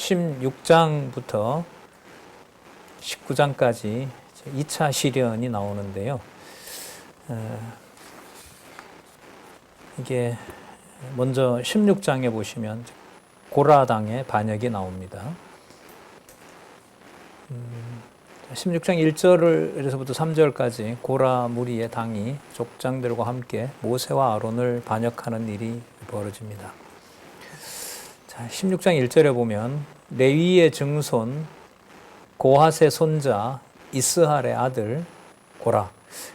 16장부터 19장까지 2차 시련이 나오는데요. 이게 먼저 16장에 보시면 고라당의 반역이 나옵니다. 16장 1절에서부터 3절까지 고라 무리의 당이 족장들과 함께 모세와 아론을 반역하는 일이 벌어집니다. 자, 16장 1절에 보면 레위의 증손 고핫의 손자 이스할의 아들 고라,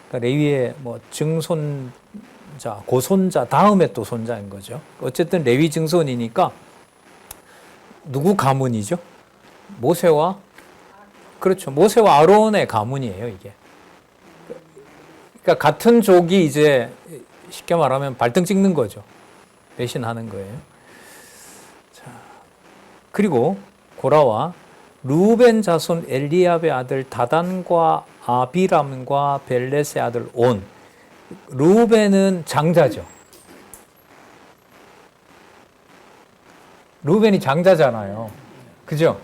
그러니까 레위의 증손자, 고손자 다음에 또 손자인 거죠. 어쨌든 레위 증손이니까 누구 가문이죠? 모세와, 그렇죠, 모세와 아론의 가문이에요, 이게. 그러니까 같은 족이 이제 쉽게 말하면 발등 찍는 거죠. 배신하는 거예요. 자, 그리고 고라와 루벤 자손 엘리압의 아들 다단과 아비람과 벨렛의 아들 온. 루벤은 장자죠. 루벤이 장자잖아요. 그죠?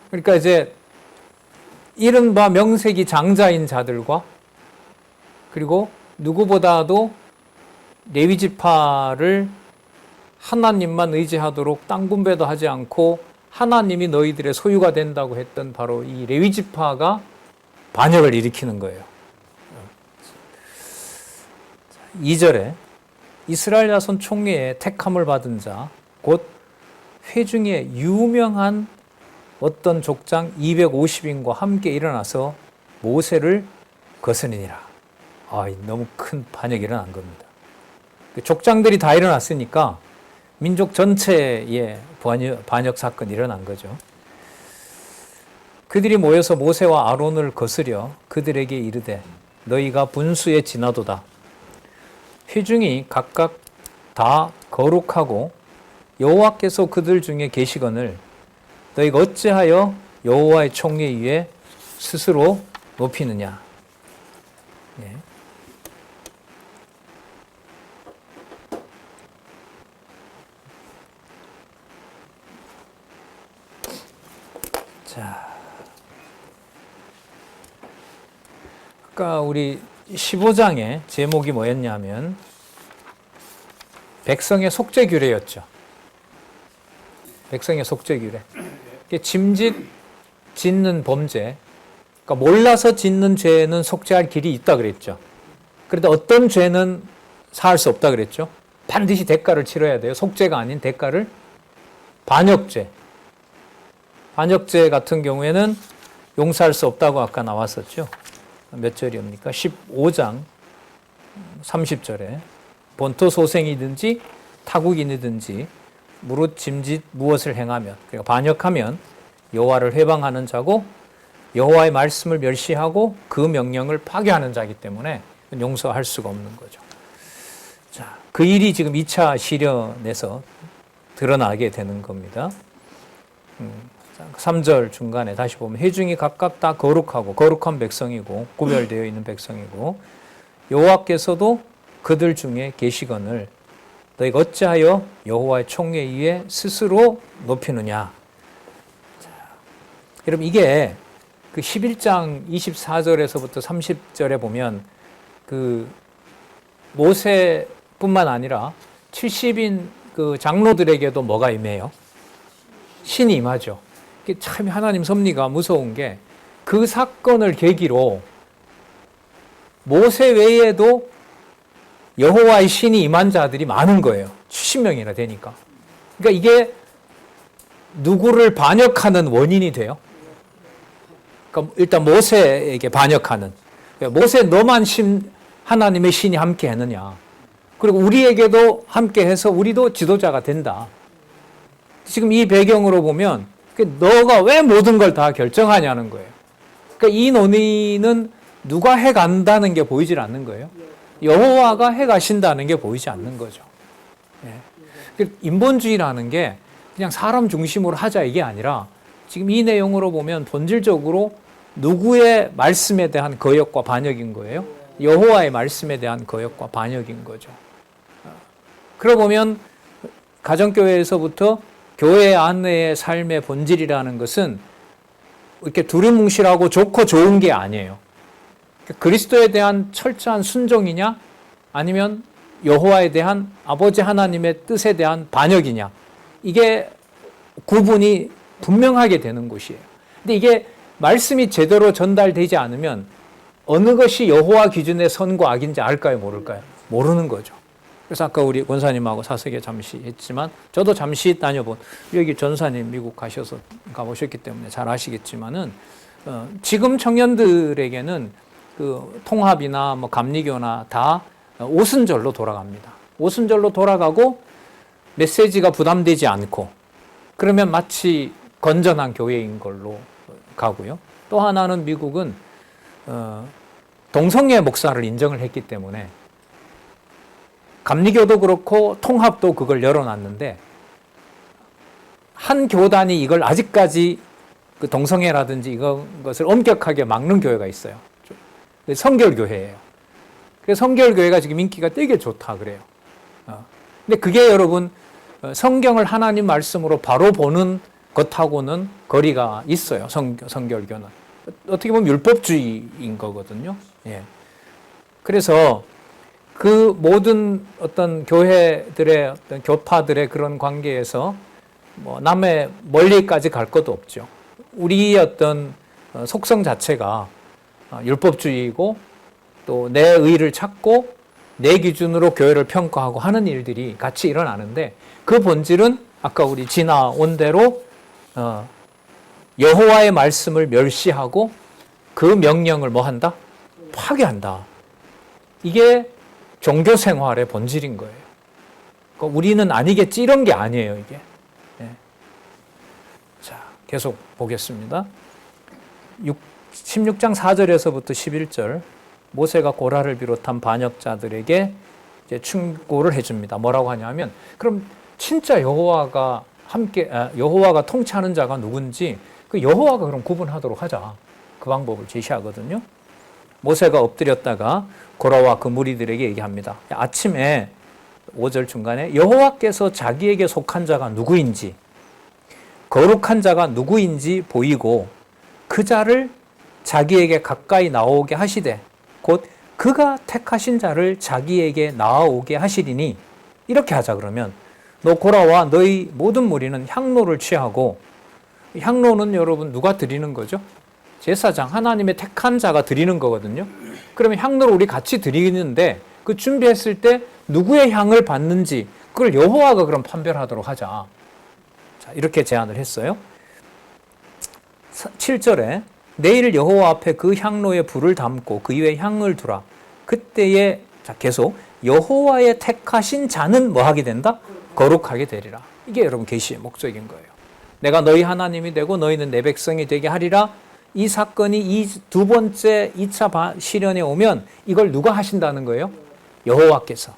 그러니까 이제 이른바 명색이 장자인 자들과 그리고 누구보다도 레위지파를 하나님만 의지하도록 땅 분배도 하지 않고 하나님이 너희들의 소유가 된다고 했던 바로 이 레위지파가 반역을 일으키는 거예요. 2절에 이스라엘 자손 총회에 택함을 받은 자, 곧 회중에 유명한 어떤 족장 250인과 함께 일어나서 모세를 거스리니라. 너무 큰 반역이 일어난 겁니다. 족장들이 다 일어났으니까 민족 전체의 반역 사건이 일어난 거죠. 그들이 모여서 모세와 아론을 거스려 그들에게 이르되 너희가 분수에 지나도다. 회중이 각각 다 거룩하고 여호와께서 그들 중에 계시거늘 너희가 어찌하여 여호와의 총회 위에 스스로 높이느냐. 예. 자, 아까 우리 15장의 제목이 뭐였냐면 백성의 속죄규례였죠. 백성의 속죄규례. 짐짓 짓는 범죄, 그러니까 몰라서 짓는 죄는 속죄할 길이 있다 그랬죠. 그런데 어떤 죄는 사할 수 없다 그랬죠. 반드시 대가를 치러야 돼요. 속죄가 아닌 대가를. 반역죄. 반역죄 같은 경우에는 용서할 수 없다고 아까 나왔었죠. 몇 절이옵니까? 15장 30절에 본토소생이든지 타국인이든지 무릇 짐짓 무엇을 행하면, 그러니까 반역하면 여호와를 회방하는 자고 여호와의 말씀을 멸시하고 그 명령을 파괴하는 자이기 때문에 용서할 수가 없는 거죠. 자, 그 일이 지금 2차 시련에서 드러나게 되는 겁니다. 3절 중간에 다시 보면 회중이 각각 다 거룩하고 거룩한 백성이고 구별되어 있는 백성이고 여호와께서도 그들 중에 계시거늘 너희가 어찌하여 여호와의 총회 위에 스스로 높이느냐. 자, 여러분 이게 그 11장 24절에서부터 30절에 보면 그 모세뿐만 아니라 70인 그 장로들에게도 뭐가 임해요? 신이 임하죠. 참 하나님 섭리가 무서운 게 그 사건을 계기로 모세 외에도 여호와의 신이 임한 자들이 많은 거예요. 70명이나 되니까. 그러니까 이게 누구를 반역하는 원인이 돼요. 그러니까 일단 모세에게 반역하는. 모세 너만 하나님의 신이 함께 하느냐. 그리고 우리에게도 함께 해서 우리도 지도자가 된다. 지금 이 배경으로 보면 너가 왜 모든 걸 다 결정하냐는 거예요. 그러니까 이 논의는 누가 해간다는 게 보이질 않는 거예요. 여호와가 해가신다는 게 보이지 않는 거죠. 예. 인본주의라는 게 그냥 사람 중심으로 하자 이게 아니라 지금 이 내용으로 보면 본질적으로 누구의 말씀에 대한 거역과 반역인 거예요? 여호와의 말씀에 대한 거역과 반역인 거죠. 그러고 보면 가정교회에서부터 교회 안에의 삶의 본질이라는 것은 이렇게 두리뭉실하고 좋고 좋은 게 아니에요. 그리스도에 대한 철저한 순종이냐 아니면 여호와에 대한 아버지 하나님의 뜻에 대한 반역이냐, 이게 구분이 분명하게 되는 곳이에요. 근데 이게 말씀이 제대로 전달되지 않으면 어느 것이 여호와 기준의 선과 악인지 알까요, 모를까요? 모르는 거죠. 그래서 아까 우리 권사님하고 사석에 잠시 했지만, 저도 잠시 다녀본, 여기 전사님 미국 가보셨기 때문에 잘 아시겠지만은, 지금 청년들에게는 그 통합이나 뭐 감리교나 다 오순절로 돌아갑니다. 오순절로 돌아가고 메시지가 부담되지 않고, 그러면 마치 건전한 교회인 걸로 가고요. 또 하나는 미국은 동성애 목사를 인정을 했기 때문에 감리교도 그렇고 통합도 그걸 열어놨는데, 한 교단이 이걸 아직까지 그 동성애라든지 이것을 엄격하게 막는 교회가 있어요. 성결교회예요. 그래서 성결교회가 지금 인기가 되게 좋다 그래요. 근데 그게 여러분 성경을 하나님 말씀으로 바로 보는 것하고는 거리가 있어요. 성결교는 어떻게 보면 율법주의인 거거든요. 예. 그래서 그 모든 어떤 교회들의 어떤 교파들의 그런 관계에서 뭐 남의 멀리까지 갈 것도 없죠. 우리의 어떤 속성 자체가 율법주의이고 또 내 의를 찾고 내 기준으로 교회를 평가하고 하는 일들이 같이 일어나는데, 그 본질은 아까 우리 지나온 대로 여호와의 말씀을 멸시하고 그 명령을 뭐 한다? 파괴한다. 이게 종교 생활의 본질인 거예요. 그러니까 우리는 아니겠지 이런 게 아니에요, 이게. 네. 자, 계속 보겠습니다. 16장 4절에서부터 11절, 모세가 고라를 비롯한 반역자들에게 이제 충고를 해줍니다. 뭐라고 하냐면, 그럼 진짜 여호와가 통치하는 자가 누군지 그 여호와가 그럼 구분하도록 하자. 그 방법을 제시하거든요. 모세가 엎드렸다가 고라와 그 무리들에게 얘기합니다. 아침에 5절 중간에 여호와께서 자기에게 속한 자가 누구인지, 거룩한 자가 누구인지 보이고 그 자를 자기에게 가까이 나오게 하시되 곧 그가 택하신 자를 자기에게 나아오게 하시리니, 이렇게 하자. 그러면 너 고라와 너희 모든 무리는 향로를 취하고, 향로는 여러분 누가 드리는 거죠? 제사장, 하나님의 택한 자가 드리는 거거든요. 그러면 향로를 우리 같이 드리는데 그 준비했을 때 누구의 향을 받는지 그걸 여호와가 그럼 판별하도록 하자. 자, 이렇게 제안을 했어요. 7절에 내일 여호와 앞에 그 향로에 불을 담고 그 위에 향을 두라. 그때에, 자, 계속 여호와의 택하신 자는 뭐 하게 된다? 거룩하게 되리라. 이게 여러분 계시의 목적인 거예요. 내가 너희 하나님이 되고 너희는 내 백성이 되게 하리라. 이 사건이 이 두 번째 2차 시련에 오면 이걸 누가 하신다는 거예요? 여호와께서.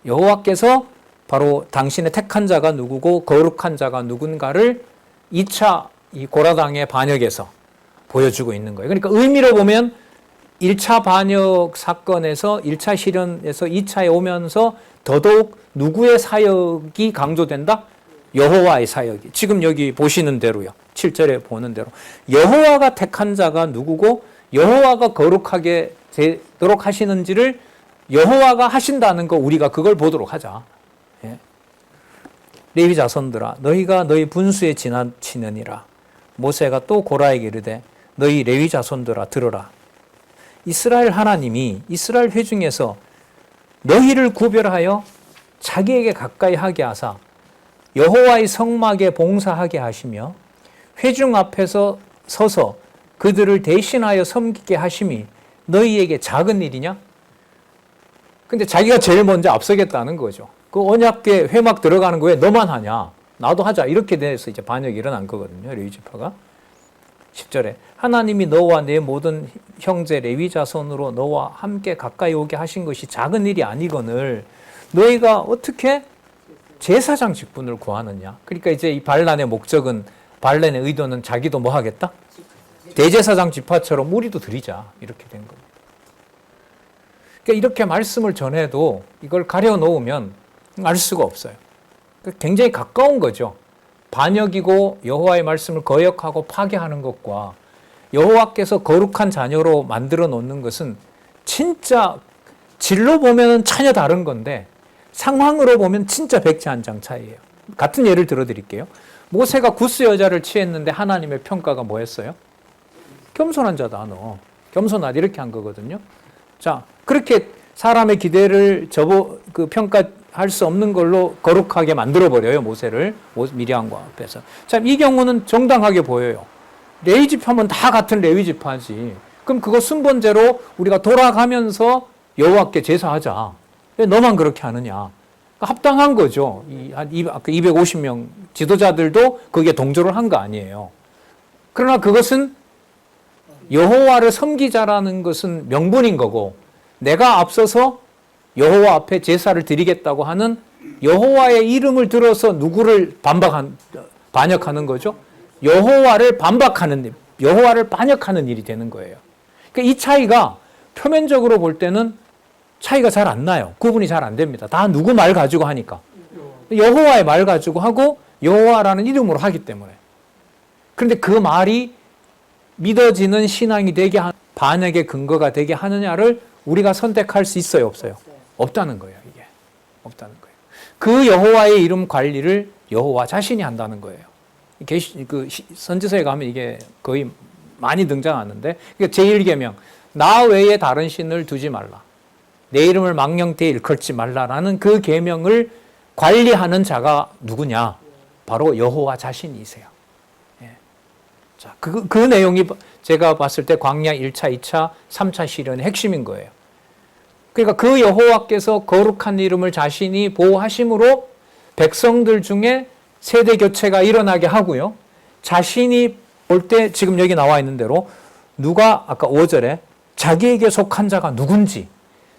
여호와께서 바로 당신의 택한 자가 누구고 거룩한 자가 누군가를 2차 이 고라당의 반역에서 보여주고 있는 거예요. 그러니까 의미로 보면 1차 반역 사건에서 1차 시련에서 2차에 오면서 더더욱 누구의 사역이 강조된다? 여호와의 사역이. 지금 여기 보시는 대로요. 7절에 보는 대로 여호와가 택한 자가 누구고 여호와가 거룩하게 되도록 하시는지를 여호와가 하신다는 거, 우리가 그걸 보도록 하자. 예. 레위 자손들아 너희가 너희 분수에 지나치느니라. 모세가 또 고라에게 이르되 너희 레위 자손들아 들으라. 이스라엘 하나님이 이스라엘 회중에서 너희를 구별하여 자기에게 가까이 하게 하사 여호와의 성막에 봉사하게 하시며 회중 앞에서 서서 그들을 대신하여 섬기게 하심이 너희에게 작은 일이냐? 근데 자기가 제일 먼저 앞서겠다는 거죠. 그 언약궤 회막 들어가는 거에 너만 하냐? 나도 하자. 이렇게 돼서 이제 반역이 일어난 거거든요. 레위 지파가. 10절에 하나님이 너와 내 모든 형제 레위 자손으로 너와 함께 가까이 오게 하신 것이 작은 일이 아니거늘 너희가 어떻게 제사장 직분을 구하느냐. 그러니까 이제 이 반란의 목적은, 반란의 의도는 자기도 뭐 하겠다? 대제사장 지파처럼 우리도 드리자. 이렇게 된 겁니다. 그러니까 이렇게 말씀을 전해도 이걸 가려놓으면 알 수가 없어요. 굉장히 가까운 거죠. 반역이고 여호와의 말씀을 거역하고 파괴하는 것과 여호와께서 거룩한 자녀로 만들어 놓는 것은 진짜 질로 보면 전혀 다른 건데 상황으로 보면 진짜 백지한장 차이예요. 같은 예를 들어 드릴게요. 모세가 구스 여자를 취했는데 하나님의 평가가 뭐였어요? 겸손한 자다 너. 겸손하다 이렇게 한 거거든요. 자, 그렇게 사람의 기대를 평가할 수 없는 걸로 거룩하게 만들어 버려요. 모세를 미리암과 앞에서. 참 이 경우는 정당하게 보여요. 레위 지파면 다 같은 레위 지파지. 그럼 그거 순번제로 우리가 돌아가면서 여호와께 제사하자. 왜 너만 그렇게 하느냐? 합당한 거죠. 아까 250명 지도자들도 거기에 동조를 한 거 아니에요. 그러나 그것은 여호와를 섬기자라는 것은 명분인 거고 내가 앞서서 여호와 앞에 제사를 드리겠다고 하는 여호와의 이름을 들어서 누구를 반역하는 거죠? 여호와를 반역하는 일이 되는 거예요. 그러니까 이 차이가 표면적으로 볼 때는 차이가 잘 안 나요. 구분이 잘 안 됩니다. 다 누구 말 가지고 하니까. 여호와의 말 가지고 하고 여호와라는 이름으로 하기 때문에. 그런데 그 말이 믿어지는 신앙이 되게 반역의 근거가 되게 하느냐를 우리가 선택할 수 있어요, 없어요? 없다는 거예요, 이게. 없다는 거예요. 그 여호와의 이름 관리를 여호와 자신이 한다는 거예요. 선지서에 가면 이게 거의 많이 등장하는데, 그러니까 제1계명, 나 외에 다른 신을 두지 말라. 내 이름을 망령되이 일컬지 말라라는 그 계명을 관리하는 자가 누구냐? 바로 여호와 자신이세요. 예. 자, 그 내용이 제가 봤을 때 광야 1차, 2차, 3차 시련의 핵심인 거예요. 그러니까 그 여호와께서 거룩한 이름을 자신이 보호하심으로 백성들 중에 세대 교체가 일어나게 하고요. 자신이 볼 때 지금 여기 나와 있는 대로 누가 아까 5절에 자기에게 속한 자가 누군지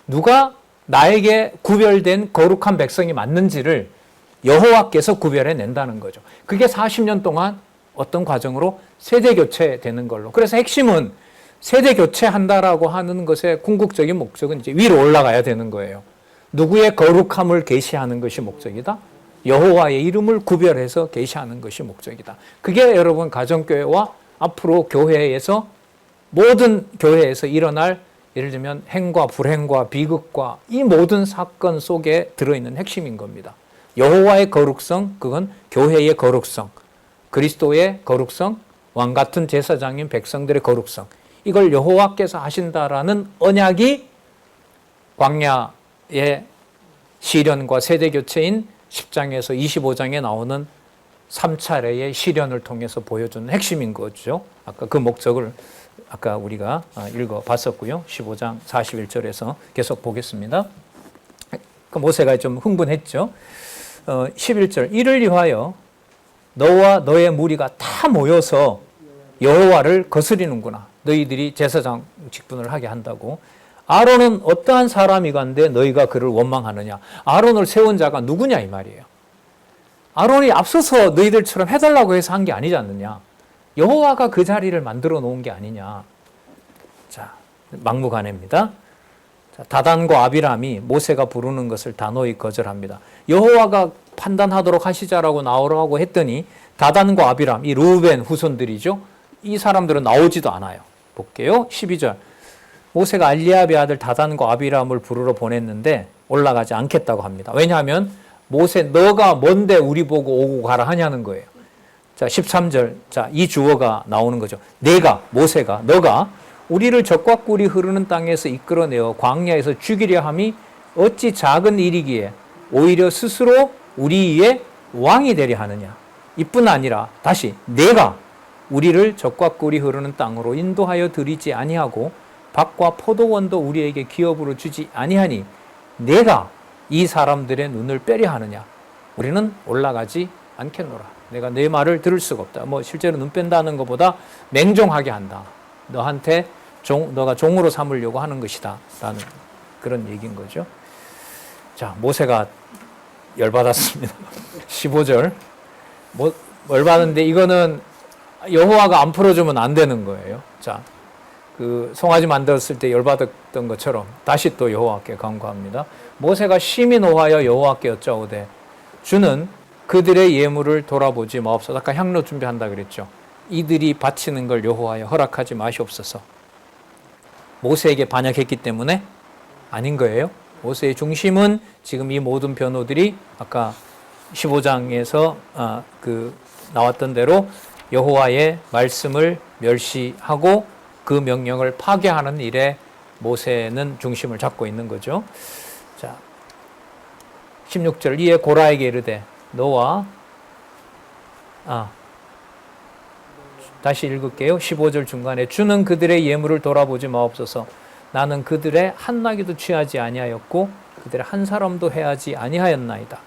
누가 나에게 구별된 거룩한 백성이 맞는지를 여호와께서 구별해 낸다는 거죠. 그게 40년 동안 어떤 과정으로 세대 교체되는 걸로. 그래서 핵심은 세대 교체한다라고 하는 것의 궁극적인 목적은 이제 위로 올라가야 되는 거예요. 누구의 거룩함을 계시하는 것이 목적이다. 여호와의 이름을 구별해서 계시하는 것이 목적이다. 그게 여러분 가정교회와 앞으로 교회에서 모든 교회에서 일어날 예를 들면 행과 불행과 비극과 이 모든 사건 속에 들어있는 핵심인 겁니다. 여호와의 거룩성, 그건 교회의 거룩성, 그리스도의 거룩성, 왕같은 제사장인 백성들의 거룩성, 이걸 여호와께서 하신다라는 언약이 광야의 시련과 세대교체인 10장에서 25장에 나오는 3차례의 시련을 통해서 보여주는 핵심인 거죠. 아까 그 목적을 아까 우리가 읽어봤었고요. 15장 41절에서 계속 보겠습니다. 모세가 좀 흥분했죠. 11절 이를 위하여 너와 너의 무리가 다 모여서 여호와를 거스리는구나. 너희들이 제사장 직분을 하게 한다고. 아론은 어떠한 사람이간데 너희가 그를 원망하느냐. 아론을 세운 자가 누구냐 이 말이에요. 아론이 앞서서 너희들처럼 해달라고 해서 한 게 아니지 않느냐. 여호와가 그 자리를 만들어 놓은 게 아니냐. 자, 막무가내입니다. 자, 다단과 아비람이 모세가 부르는 것을 단호히 거절합니다. 여호와가 판단하도록 하시자라고 나오라고 했더니 다단과 아비람, 이 르우벤 후손들이죠. 이 사람들은 나오지도 않아요. 볼게요. 12절. 모세가 알리압의 아들 다단과 아비람을 부르러 보냈는데 올라가지 않겠다고 합니다. 왜냐하면 모세 너가 뭔데 우리 보고 오고 가라 하냐는 거예요. 자, 13절. 자, 이 주어가 나오는 거죠. 모세가, 너가 우리를 적과 꿀이 흐르는 땅에서 이끌어내어 광야에서 죽이려 함이 어찌 작은 일이기에 오히려 스스로 우리 위에 왕이 되려 하느냐. 이뿐 아니라 다시 내가 우리를 적과 꿀이 흐르는 땅으로 인도하여 드리지 아니하고 밭과 포도원도 우리에게 기업으로 주지 아니하니 내가 이 사람들의 눈을 빼려 하느냐. 우리는 올라가지 않겠노라. 내가 내 말을 들을 수가 없다. 실제로 눈 뺀다는 것보다 맹종하게 한다. 너한테 너가 종으로 삼으려고 하는 것이다. 라는 그런 얘기인 거죠. 자, 모세가 열받았습니다. 15절. 열받은데 이거는 여호와가 안 풀어주면 안 되는 거예요. 자, 그 송아지 만들었을 때 열받았던 것처럼 다시 또 여호와께 간구합니다. 모세가 심히 노하여 여호와께 여짜오되 주는 그들의 예물을 돌아보지 마옵소서. 아까 향로 준비한다 그랬죠. 이들이 바치는 걸 여호와여 허락하지 마시옵소서. 모세에게 반역했기 때문에 아닌 거예요. 모세의 중심은 지금 이 모든 변호들이 아까 15장에서 나왔던 대로 여호와의 말씀을 멸시하고 그 명령을 파괴하는 일에 모세는 중심을 잡고 있는 거죠. 자, 16절 이에 고라에게 이르되 너와 다시 읽을게요. 15절 중간에 주는 그들의 예물을 돌아보지 마옵소서. 나는 그들의 한 나귀도 취하지 아니하였고 그들의 한 사람도 해하지 아니하였나이다.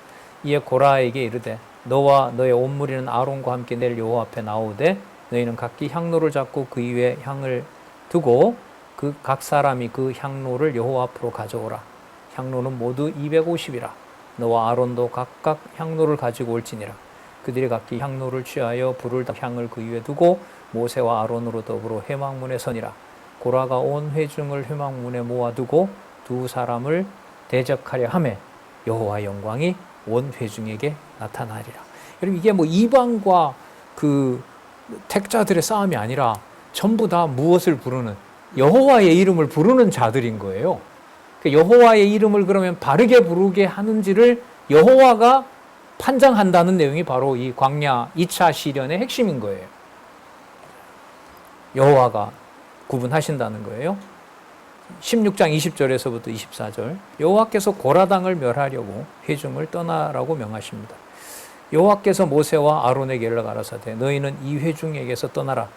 이에 고라에게 이르되 너와 너의 온 무리는 아론과 함께 내일 여호와 앞에 나오되 너희는 각기 향로를 잡고 그 위에 향을 두고 그 각 사람이 그 향로를 여호와 앞으로 가져오라. 향로는 모두 250이라. 너와 아론도 각각 향로를 가지고 올지니라. 그들이 각기 향로를 취하여 불을 향을 그 위에 두고 모세와 아론으로 더불어 회막문에 서니라. 고라가 온 회중을 회막문에 모아두고 두 사람을 대적하려 하매 여호와의 영광이 온 회중에게 나타나리라. 여러분 이게 뭐 이방과 그 택자들의 싸움이 아니라 전부 다 무엇을 부르는 여호와의 이름을 부르는 자들인 거예요. 여호와의 이름을 그러면 바르게 부르게 하는지를 여호와가 판정한다는 내용이 바로 이 광야 2차 시련의 핵심인 거예요. 여호와가 구분하신다는 거예요. 16장 20절에서부터 24절 여호와께서 고라당을 멸하려고 회중을 떠나라고 명하십니다. 여호와께서 모세와 아론에게 가라사대 너희는 이 회중에게서 떠나라.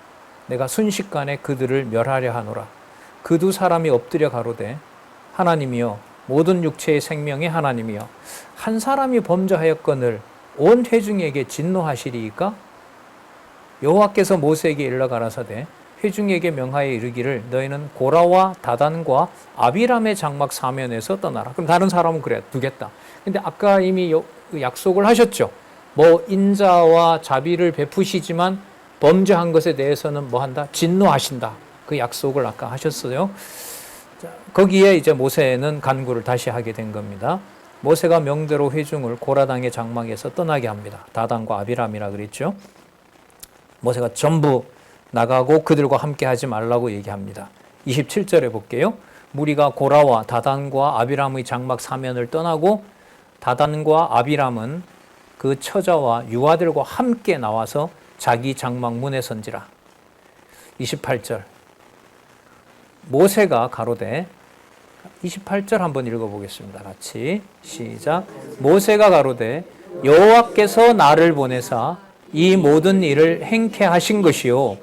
내가 순식간에 그들을 멸하려 하노라. 그 두 사람이 엎드려 가로되 하나님이여 모든 육체의 생명의 하나님이여 한 사람이 범죄하였거늘 온 회중에게 진노하시리이까? 여호와께서 모세에게 가라사대 회중에게 명하여 이르기를 너희는 고라와 다단과 아비람의 장막 사면에서 떠나라. 그럼 다른 사람은 그래 두겠다. 근데 아까 이미 약속을 하셨죠. 뭐 인자와 자비를 베푸시지만 범죄한 것에 대해서는 뭐 한다? 진노하신다. 그 약속을 아까 하셨어요. 자, 거기에 이제 모세는 간구를 다시 하게 된 겁니다. 모세가 명대로 회중을 고라당의 장막에서 떠나게 합니다. 다단과 아비람이라 그랬죠. 모세가 전부 나가고 그들과 함께 하지 말라고 얘기합니다. 27절에 볼게요. 무리가 고라와 다단과 아비람의 장막 사면을 떠나고 다단과 아비람은 그 처자와 유아들과 함께 나와서 자기 장막 문에 선지라. 28절 모세가 가로되 28절 한번 읽어보겠습니다. 같이 시작. 모세가 가로되 여호와께서 나를 보내사 이 모든 일을 행케 하신 것이요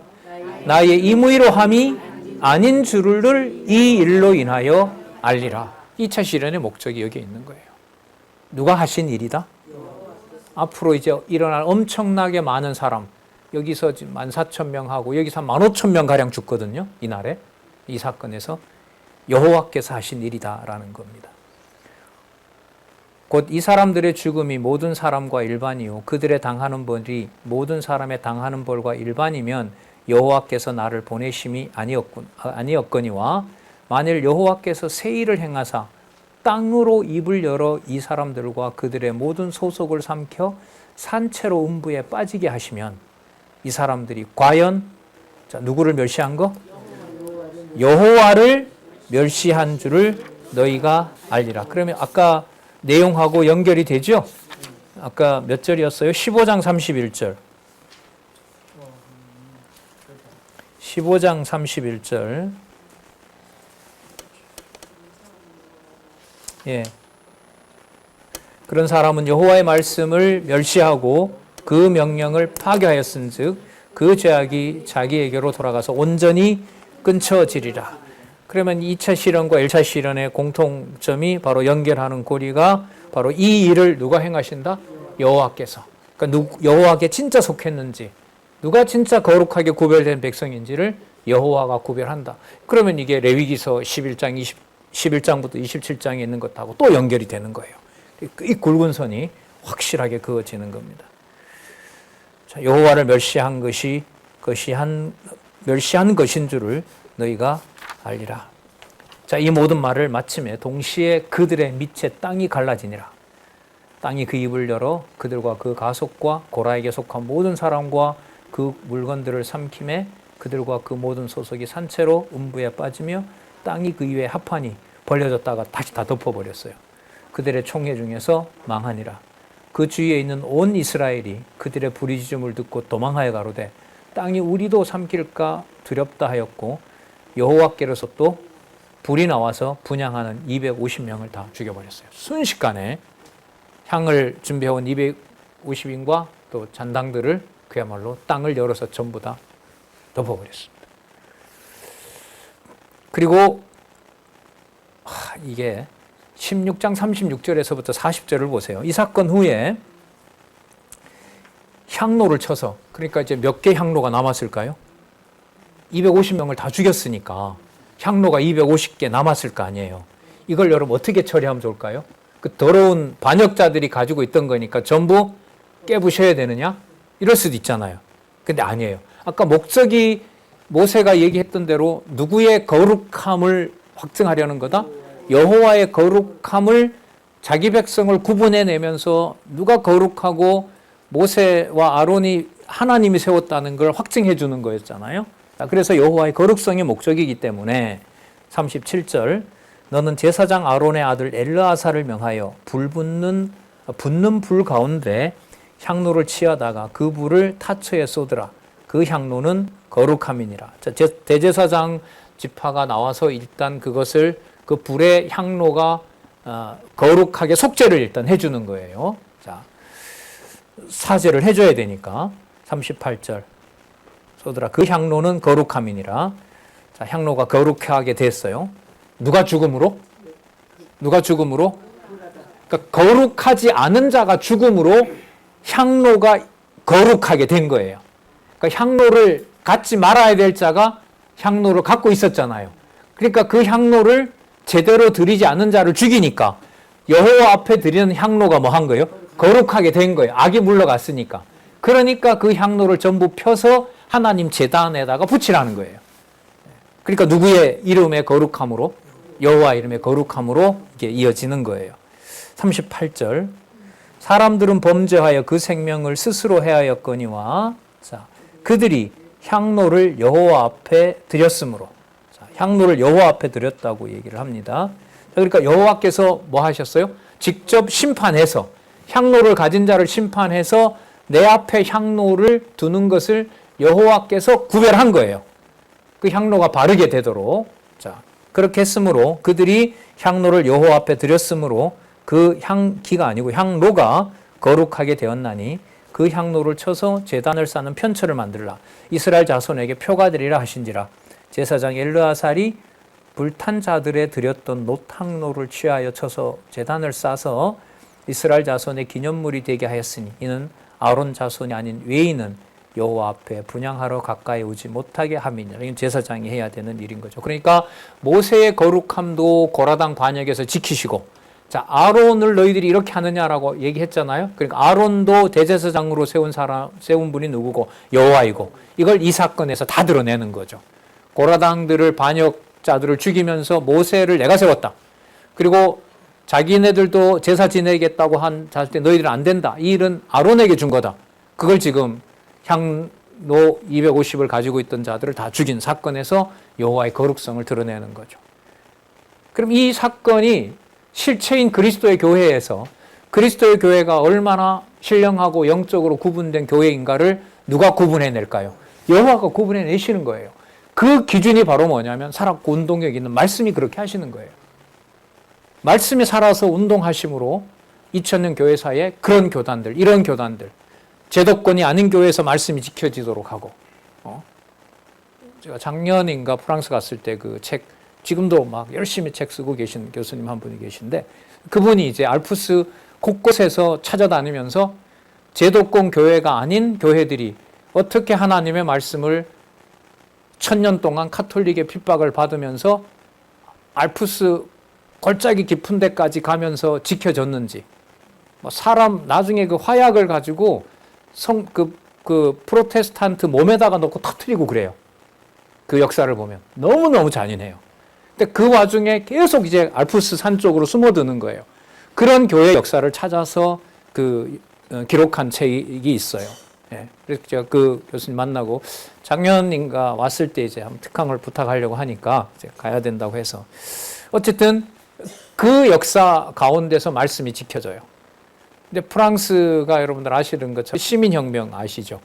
나의 임의로 함이 아닌 줄을 이 일로 인하여 알리라. 2차 시련의 목적이 여기 있는 거예요. 누가 하신 일이다? 앞으로 이제 일어날 엄청나게 많은 사람, 여기서 14,000명하고 여기서 15,000명 가량 죽거든요. 이날에 이 사건에서 여호와께서 하신 일이다라는 겁니다. 곧 이 사람들의 죽음이 모든 사람과 일반이요 그들의 당하는 벌이 모든 사람의 당하는 벌과 일반이면 여호와께서 나를 보내심이 아니었거니와 만일 여호와께서 새 일을 행하사 땅으로 입을 열어 이 사람들과 그들의 모든 소속을 삼켜 산채로 음부에 빠지게 하시면 이 사람들이 과연 누구를 멸시한 거? 여호와를 멸시한 줄을 너희가 알리라. 그러면 아까 내용하고 연결이 되죠? 아까 몇 절이었어요? 15장 31절. 15장 31절. 예. 그런 사람은 여호와의 말씀을 멸시하고 그 명령을 파괴하였은즉 그 죄악이 자기에게로 돌아가서 온전히 끊쳐지리라. 그러면 2차 시련과 1차 시련의 공통점이 바로 연결하는 고리가 바로 이 일을 누가 행하신다? 여호와께서. 그러니까 여호와께 진짜 속했는지 누가 진짜 거룩하게 구별된 백성인지를 여호와가 구별한다. 그러면 이게 레위기서 11장부터 27장에 있는 것하고 또 연결이 되는 거예요. 이 굵은 선이 확실하게 그어지는 겁니다. 자, 여호와를 멸시한 것인 줄을 너희가 알리라. 자, 이 모든 말을 마침에 동시에 그들의 밑에 땅이 갈라지니라. 땅이 그 입을 열어 그들과 그 가속과 고라에게 속한 모든 사람과 그 물건들을 삼킴에 그들과 그 모든 소속이 산채로 음부에 빠지며 땅이 그 위에 합하니 벌려졌다가 다시 다 덮어버렸어요. 그들의 총회 중에서 망하니라. 그 주위에 있는 온 이스라엘이 그들의 부르짖음을 듣고 도망하여 가로되 땅이 우리도 삼킬까 두렵다 하였고 여호와께로서 또 불이 나와서 분향하는 250명을 다 죽여버렸어요. 순식간에 향을 준비해온 250인과 또 잔당들을 그야말로 땅을 열어서 전부 다 덮어버렸습니다. 그리고 이게 16장 36절에서부터 40절을 보세요. 이 사건 후에 향로를 쳐서, 그러니까 이제 몇 개 향로가 남았을까요? 250명을 다 죽였으니까 향로가 250개 남았을 거 아니에요. 이걸 여러분 어떻게 처리하면 좋을까요? 그 더러운 반역자들이 가지고 있던 거니까 전부 깨부셔야 되느냐? 이럴 수도 있잖아요. 근데 아니에요. 아까 목적이 모세가 얘기했던 대로 누구의 거룩함을 확증하려는 거다? 여호와의 거룩함을 자기 백성을 구분해내면서 누가 거룩하고 모세와 아론이 하나님이 세웠다는 걸 확증해 주는 거였잖아요. 그래서 여호와의 거룩성이 목적이기 때문에 37절 너는 제사장 아론의 아들 엘르아사를 명하여 붙는 불 가운데 향로를 취하다가 그 불을 타처에 쏟으라. 그 향로는 거룩함이니라. 대제사장 지파가 나와서 일단 그것을 그 불의 향로가 거룩하게 속죄를 일단 해주는 거예요. 자, 사죄를 해줘야 되니까 38절 쏟으라. 그 향로는 거룩함이니라. 자, 향로가 거룩하게 됐어요. 누가 죽음으로? 누가 죽음으로? 그러니까 거룩하지 않은 자가 죽음으로 향로가 거룩하게 된 거예요. 그러니까 향로를 갖지 말아야 될 자가 향로를 갖고 있었잖아요. 그러니까 그 향로를 제대로 드리지 않은 자를 죽이니까 여호와 앞에 드리는 향로가 뭐 한 거예요? 거룩하게 된 거예요. 악이 물러갔으니까. 그러니까 그 향로를 전부 펴서 하나님 제단에다가 붙이라는 거예요. 그러니까 누구의 이름의 거룩함으로? 여호와 이름의 거룩함으로 이게 이어지는 거예요. 38절 사람들은 범죄하여 그 생명을 스스로 해하였거니와 자, 그들이 향로를 여호와 앞에 드렸으므로 자, 향로를 여호와 앞에 드렸다고 얘기를 합니다. 그러니까 여호와께서 뭐 하셨어요? 직접 심판해서 향로를 가진 자를 심판해서 내 앞에 향로를 두는 것을 여호와께서 구별한 거예요. 그 향로가 바르게 되도록. 자, 그렇게 했으므로 그들이 향로를 여호와 앞에 드렸으므로 그 향기가 아니고 향로가 거룩하게 되었나니 그 향로를 쳐서 제단을 쌓는 편처를 만들라. 이스라엘 자손에게 표가 되리라 하신지라. 제사장 엘르아살이 불탄 자들에 드렸던 놋향로를 취하여 쳐서 제단을 쌓아서 이스라엘 자손의 기념물이 되게 하였으니 이는 아론 자손이 아닌 외인은 여호와 앞에 분향하러 가까이 오지 못하게 함이니라. 이건 제사장이 해야 되는 일인 거죠. 그러니까 모세의 거룩함도 고라당 반역에서 지키시고, 자, 아론을 너희들이 이렇게 하느냐라고 얘기했잖아요. 그러니까 아론도 대제사장으로 세운 분이 누구고 여호와이고, 이걸 이 사건에서 다 드러내는 거죠. 고라당들을 반역자들을 죽이면서 모세를 내가 세웠다. 그리고 자기네들도 제사 지내겠다고 한 자 때 너희들은 안 된다. 이 일은 아론에게 준 거다. 그걸 지금 향로 250을 가지고 있던 자들을 다 죽인 사건에서 여호와의 거룩성을 드러내는 거죠. 그럼 이 사건이 실체인 그리스도의 교회에서 그리스도의 교회가 얼마나 신령하고 영적으로 구분된 교회인가를 누가 구분해낼까요? 여호와가 구분해내시는 거예요. 그 기준이 바로 뭐냐면 살았고 운동력 있는 말씀이 그렇게 하시는 거예요. 말씀이 살아서 운동하심으로 2000년 교회사에 그런 교단들, 이런 교단들, 제도권이 아닌 교회에서 말씀이 지켜지도록 하고, 제가 작년인가 프랑스 갔을 때 그 책, 지금도 막 열심히 책 쓰고 계신 교수님 한 분이 계신데, 그분이 이제 알프스 곳곳에서 찾아다니면서 제도권 교회가 아닌 교회들이 어떻게 하나님의 말씀을 1000년 동안 카톨릭의 핍박을 받으면서 알프스 골짜기 깊은 데까지 가면서 지켜졌는지, 사람 나중에 그 화약을 가지고 그 프로테스탄트 몸에다가 넣고 터뜨리고 그래요. 그 역사를 보면 너무너무 잔인해요. 근데 그 와중에 계속 이제 알프스 산 쪽으로 숨어드는 거예요. 그런 교회 역사를 찾아서 기록한 책이 있어요. 예. 그래서 제가 그 교수님 만나고 작년인가 왔을 때 이제 한번 특강을 부탁하려고 하니까 이제 가야 된다고 해서 어쨌든 그 역사 가운데서 말씀이 지켜져요. 근데 프랑스가 여러분들 아시는 것처럼 시민혁명 아시죠?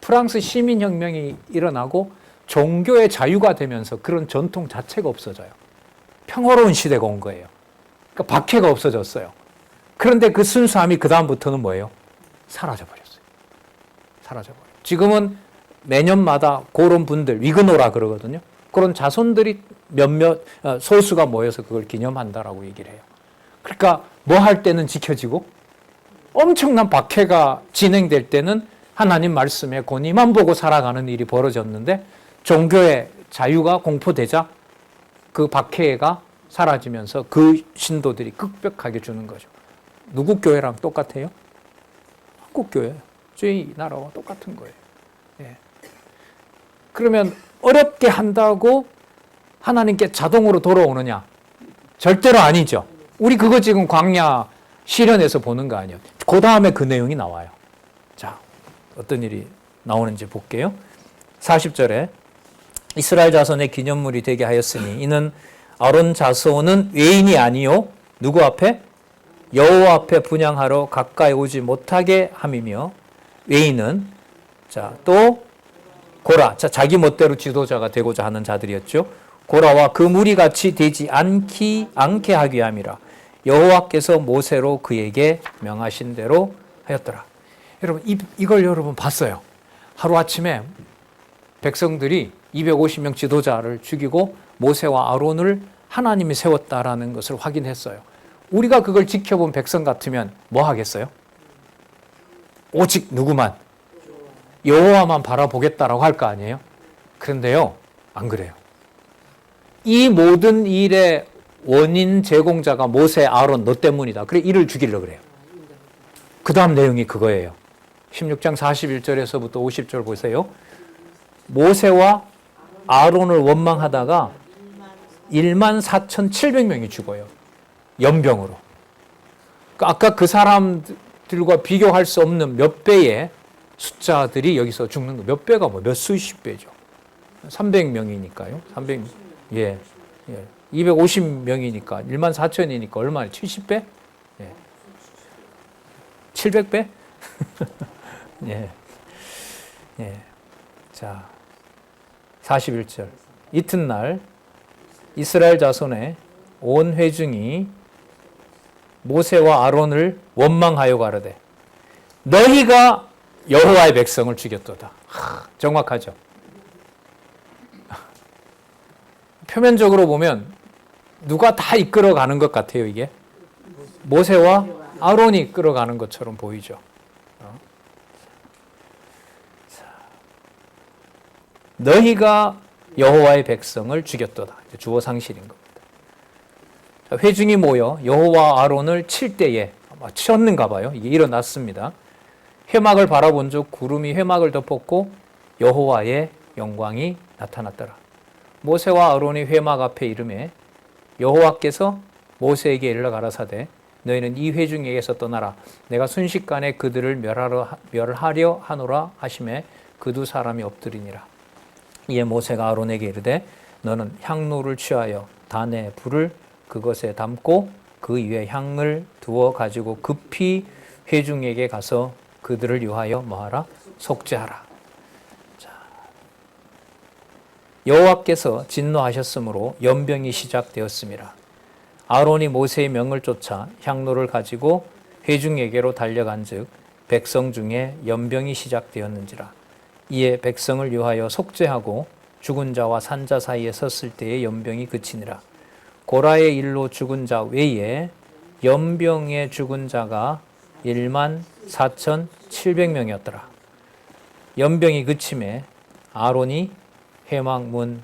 프랑스 시민혁명이 일어나고 종교의 자유가 되면서 그런 전통 자체가 없어져요. 평화로운 시대가 온 거예요. 그러니까 박해가 없어졌어요. 그런데 그 순수함이 그 다음부터는 뭐예요? 사라져버렸어요. 사라져버려요. 지금은 매년마다 그런 분들, 위그노라 그러거든요. 그런 자손들이 몇몇 소수가 모여서 그걸 기념한다라고 얘기를 해요. 그러니까 뭐 할 때는 지켜지고 엄청난 박해가 진행될 때는 하나님 말씀에 권위만 보고 살아가는 일이 벌어졌는데 종교의 자유가 공포되자 그 박해가 사라지면서 그 신도들이 급격하게 주는 거죠. 누구 교회랑 똑같아요? 한국 교회. 저희 나라와 똑같은 거예요. 예. 그러면 어렵게 한다고 하나님께 자동으로 돌아오느냐? 절대로 아니죠. 우리 그거 지금 광야 실현에서 보는 거 아니에요. 그 다음에 그 내용이 나와요. 자, 어떤 일이 나오는지 볼게요. 40절에 이스라엘 자손의 기념물이 되게 하였으니 이는 아론 자손은 외인이 아니요 누구 앞에? 여호와 앞에 분향하러 가까이 오지 못하게 함이며 외인은 또 고라, 자기 멋대로 지도자가 되고자 하는 자들이었죠. 고라와 그 무리 같이 되지 않게 하기 위함이라. 여호와께서 모세로 그에게 명하신 대로 하였더라. 여러분 이걸 여러분 봤어요. 하루아침에 백성들이 250명 지도자를 죽이고 모세와 아론을 하나님이 세웠다라는 것을 확인했어요. 우리가 그걸 지켜본 백성 같으면 뭐 하겠어요? 오직 누구만? 여호와만 바라보겠다라고 할 거 아니에요? 그런데요, 안 그래요. 이 모든 일의 원인 제공자가 모세, 아론, 너 때문이다. 그래, 이를 죽이려고 그래요. 그 다음 내용이 그거예요. 16장 41절에서부터 50절 보세요. 모세와 아론을 원망하다가 14,700명이 죽어요. 연병으로. 아까 그 사람들과 비교할 수 없는 몇 배의 숫자들이 여기서 죽는 거. 몇 배가 몇 수십 배죠. 300명이니까요. 300, 예. 250명이니까 14,000이니까 얼마나 70배? 예. 700배? 예. 예. 자, 41절. 이튿날 이스라엘 자손의 온 회중이 모세와 아론을 원망하여 가로되 너희가 여호와의 백성을 죽였도다. 정확하죠. 표면적으로 보면 누가 다 이끌어가는 것 같아요. 이게 모세와 아론이 이끌어가는 것처럼 보이죠. 너희가 여호와의 백성을 죽였도다. 주어 상실인 겁니다. 회중이 모여 여호와 아론을 칠 때에 아마 쳤는가 봐요. 이게 일어났습니다. 회막을 바라본 즉 구름이 회막을 덮었고 여호와의 영광이 나타났더라. 모세와 아론이 회막 앞에 이르매 여호와께서 모세에게 일러 가라사대 너희는 이 회중에게서 떠나라. 내가 순식간에 그들을 멸하려 하노라 하시매 그 두 사람이 엎드리니라. 이에 모세가 아론에게 이르되 너는 향로를 취하여 단에 불을 그것에 담고 그 위에 향을 두어 가지고 급히 회중에게 가서 그들을 위하여 뭐하라? 속죄하라. 자, 여호와께서 진노하셨으므로 연병이 시작되었습니다. 아론이 모세의 명을 쫓아 향로를 가지고 회중에게로 달려간즉 백성 중에 연병이 시작되었는지라. 이에 백성을 위하여 속죄하고 죽은 자와 산자 사이에 섰을 때에 연병이 그치니라. 고라의 일로 죽은 자 외에 연병에 죽은 자가 14,700명이었더라. 연병이 그침에 아론이 회막문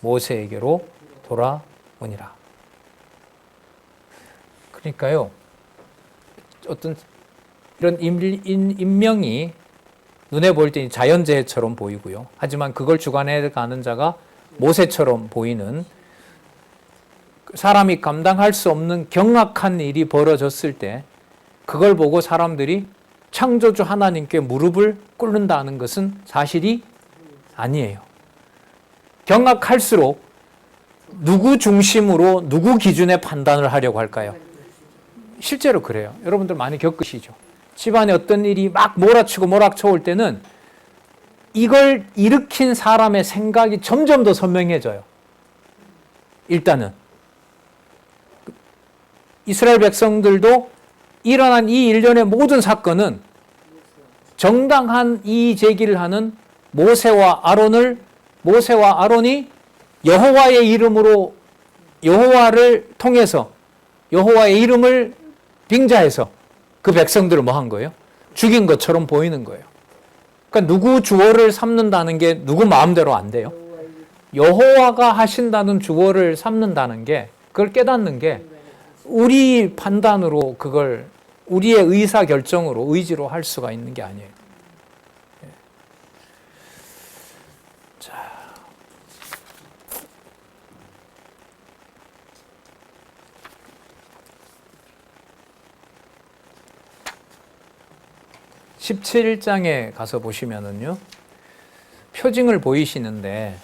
모세에게로 돌아오니라. 그러니까요, 어떤 이런 인명이 눈에 보일 때 자연재해처럼 보이고요. 하지만 그걸 주관해 가는 자가 모세처럼 보이는 사람이 감당할 수 없는 경악한 일이 벌어졌을 때 그걸 보고 사람들이 창조주 하나님께 무릎을 꿇는다는 것은 사실이 아니에요. 경악할수록 누구 중심으로 누구 기준의 판단을 하려고 할까요? 실제로 그래요. 여러분들 많이 겪으시죠. 집안에 어떤 일이 막 몰아치고 몰아쳐올 때는 이걸 일으킨 사람의 생각이 점점 더 선명해져요. 일단은 이스라엘 백성들도 일어난 이 일련의 모든 사건은 정당한 이의 제기를 하는 모세와 아론이 여호와의 이름으로 여호와를 통해서 여호와의 이름을 빙자해서 그 백성들을 뭐 한 거예요? 죽인 것처럼 보이는 거예요. 그러니까 누구 주어를 삼는다는 게 누구 마음대로 안 돼요. 여호와가 하신다는 주어를 삼는다는 게, 그걸 깨닫는 게 우리 판단으로, 그걸 우리의 의사 결정으로, 의지로 할 수가 있는 게 아니에요. 자, 17장에 가서 보시면은요, 표징을 보이시는데,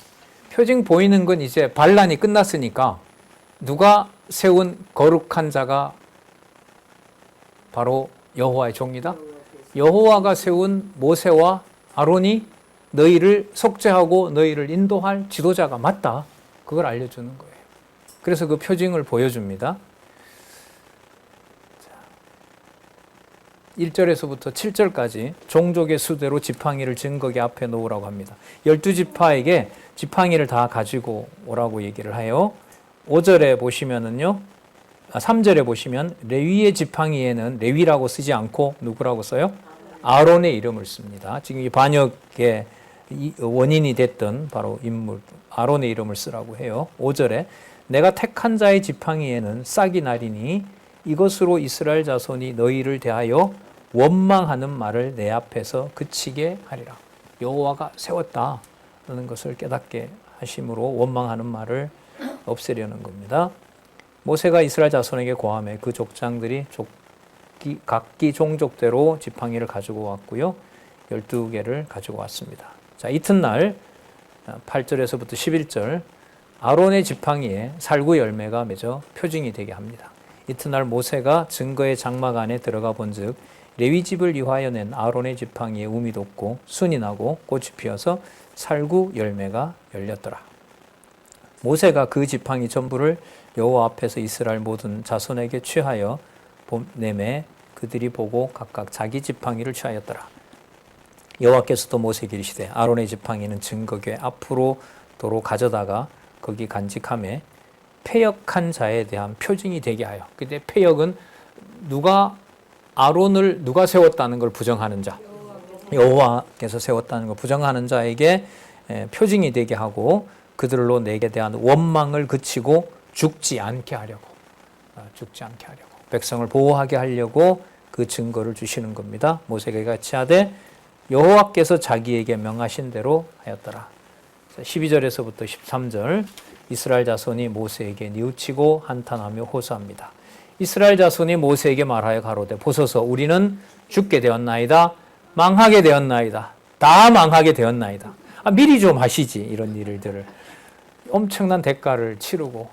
표징 보이는 건 이제 반란이 끝났으니까 누가 세운 거룩한 자가 바로 여호와의 종이다. 여호와가 세운 모세와 아론이 너희를 속죄하고 너희를 인도할 지도자가 맞다. 그걸 알려주는 거예요. 그래서 그 표징을 보여줍니다. 1절에서부터 7절까지 종족의 수대로 지팡이를 증거기 앞에 놓으라고 합니다. 12지파에게 지팡이를 다 가지고 오라고 얘기를 해요. 5절에 보시면은요, 3절에 보시면 레위의 지팡이에는 레위라고 쓰지 않고 누구라고 써요? 아론의 이름을 씁니다. 지금 이 반역의 원인이 됐던 바로 인물 아론의 이름을 쓰라고 해요. 5절에 내가 택한 자의 지팡이에는 싹이 나리니 이것으로 이스라엘 자손이 너희를 대하여 원망하는 말을 내 앞에서 그치게 하리라. 여호와가 세웠다는 것을 깨닫게 하심으로 원망하는 말을 없애려는 겁니다. 모세가 이스라엘 자손에게 고함해 그 족장들이 각기 종족대로 지팡이를 가지고 왔고요. 12개를 가지고 왔습니다. 자, 이튿날 8절에서부터 11절 아론의 지팡이에 살구 열매가 맺어 표징이 되게 합니다. 이튿날 모세가 증거의 장막 안에 들어가 본즉 레위 집을 위하여 낸 아론의 지팡이에 움이 돋고 순이 나고 꽃이 피어서 살구 열매가 열렸더라. 모세가 그 지팡이 전부를 여호와 앞에서 이스라엘 모든 자손에게 취하여 내매 그들이 보고 각각 자기 지팡이를 취하였더라. 여호와께서도 모세에게 이르시되 아론의 지팡이는 증거궤 앞으로 도로 가져다가 거기 간직함에 패역한 자에 대한 표징이 되게 하여. 근데 패역은 아론을 누가 세웠다는 걸 부정하는 자, 여호와께서 세웠다는 걸 부정하는 자에게 표징이 되게 하고 그들로 내게 대한 원망을 그치고 죽지 않게 하려고 백성을 보호하게 하려고 그 증거를 주시는 겁니다. 모세에게 같이 하되 여호와께서 자기에게 명하신 대로 하였더라. 12절에서부터 13절 이스라엘 자손이 모세에게 뉘우치고 한탄하며 호소합니다. 이스라엘 자손이 모세에게 말하여 가로되 보소서 우리는 죽게 되었나이다. 망하게 되었나이다. 다 망하게 되었나이다. 미리 좀 하시지 이런 일들을. 엄청난 대가를 치르고.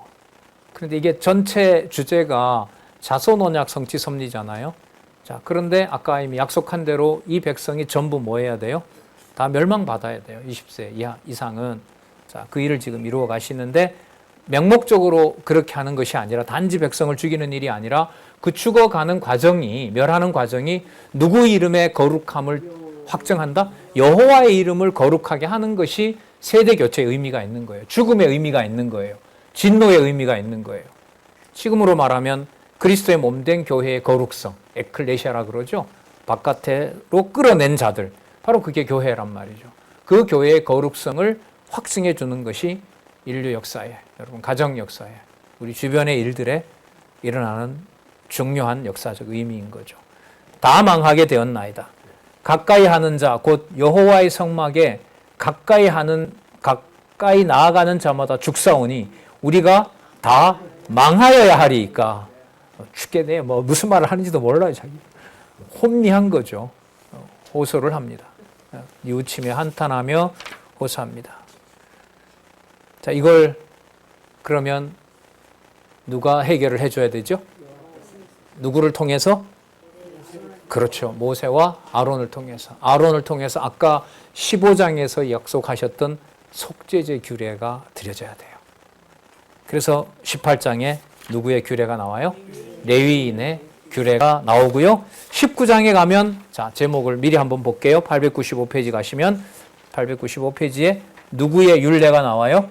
그런데 이게 전체 주제가 자손 언약 성취 섭리잖아요. 자, 그런데 아까 이미 약속한 대로 이 백성이 전부 뭐 해야 돼요? 다 멸망받아야 돼요. 20세 이상은. 자, 그 일을 지금 이루어 가시는데 명목적으로 그렇게 하는 것이 아니라 단지 백성을 죽이는 일이 아니라 그 죽어가는 과정이, 멸하는 과정이 누구 이름의 거룩함을 확정한다? 여호와의 이름을 거룩하게 하는 것이 세대 교체의 의미가 있는 거예요. 죽음의 의미가 있는 거예요. 진노의 의미가 있는 거예요. 지금으로 말하면 그리스도의 몸된 교회의 거룩성, 에클레시아라 그러죠. 바깥으로 끌어낸 자들, 바로 그게 교회란 말이죠. 그 교회의 거룩성을 확증해 주는 것이 인류 역사에, 여러분 가정 역사에, 우리 주변의 일들에 일어나는 중요한 역사적 의미인 거죠. 다 망하게 되었나이다. 가까이 하는 자, 곧 여호와의 성막에 가까이 나아가는 자마다 죽사오니 우리가 다 망하여야 하리이까. 죽게 돼. 무슨 말을 하는지도 몰라요, 자기. 혼미한 거죠. 호소를 합니다. 뉘우치며 한탄하며 호소합니다. 자, 이걸 그러면 누가 해결을 해줘야 되죠? 누구를 통해서? 그렇죠. 모세와 아론을 통해서. 아론을 통해서 아까 15장에서 약속하셨던 속죄제 규례가 드려져야 돼요. 그래서 18장에 누구의 규례가 나와요? 레위인의 규례가 나오고요. 19장에 가면 자, 제목을 미리 한번 볼게요. 895페이지 가시면 895페이지에 누구의 율례가 나와요?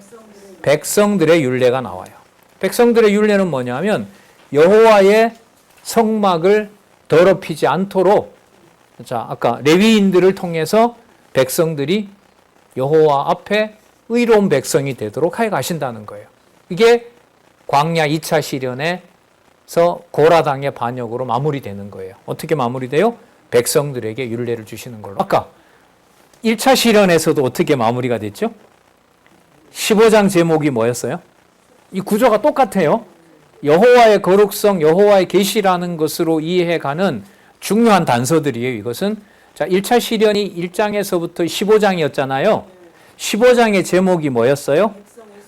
백성들의 율례가 나와요. 백성들의 율례는 뭐냐면 여호와의 성막을 더럽히지 않도록 자, 아까 레위인들을 통해서 백성들이 여호와 앞에 의로운 백성이 되도록 해 가신다는 거예요. 이게 광야 2차 시련에서 고라당의 반역으로 마무리되는 거예요. 어떻게 마무리돼요? 백성들에게 율례를 주시는 걸로. 아까 1차 시련에서도 어떻게 마무리가 됐죠? 15장 제목이 뭐였어요? 이 구조가 똑같아요. 여호와의 거룩성, 여호와의 계시라는 것으로 이해가는 중요한 단서들이에요. 이것은 자, 1차 시련이 1장에서부터 15장이었잖아요. 15장의 제목이 뭐였어요?